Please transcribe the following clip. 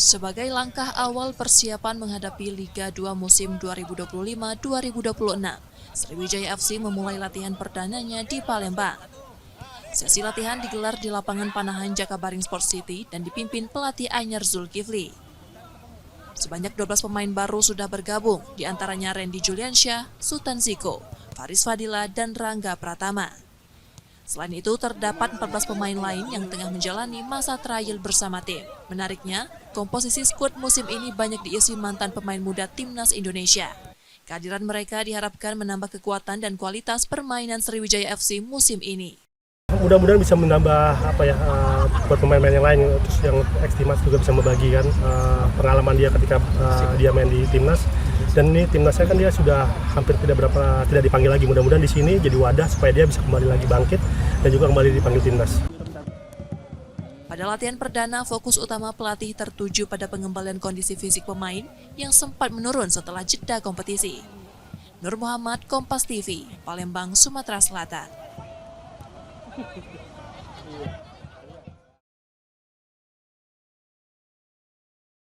Sebagai langkah awal persiapan menghadapi Liga 2 musim 2025-2026, Sriwijaya FC memulai latihan perdananya di Palembang. Sesi latihan digelar di lapangan Panahan Jakabaring Sport City dan dipimpin pelatih Anyar Zulkifli. Sebanyak 12 pemain baru sudah bergabung, diantaranya Randy Juliansyah, Sultan Ziko, Faris Fadila, dan Rangga Pratama. Selain itu, terdapat 14 pemain lain yang tengah menjalani masa trial bersama tim. Menariknya, komposisi skuad musim ini banyak diisi mantan pemain muda Timnas Indonesia. Kehadiran mereka diharapkan menambah kekuatan dan kualitas permainan Sriwijaya FC musim ini. Mudah-mudahan bisa menambah buat pemain-pemain yang lain, terus yang ex-timnas juga bisa membagikan pengalaman dia ketika dia main di timnas. Dan ini timnasnya kan dia sudah hampir tidak dipanggil lagi. Mudah-mudahan di sini jadi wadah supaya dia bisa kembali lagi bangkit dan juga kembali dipanggil timnas. Pada latihan perdana, fokus utama pelatih tertuju pada pengembalian kondisi fisik pemain yang sempat menurun setelah jeda kompetisi. Nur Muhammad, Kompas TV, Palembang, Sumatera Selatan.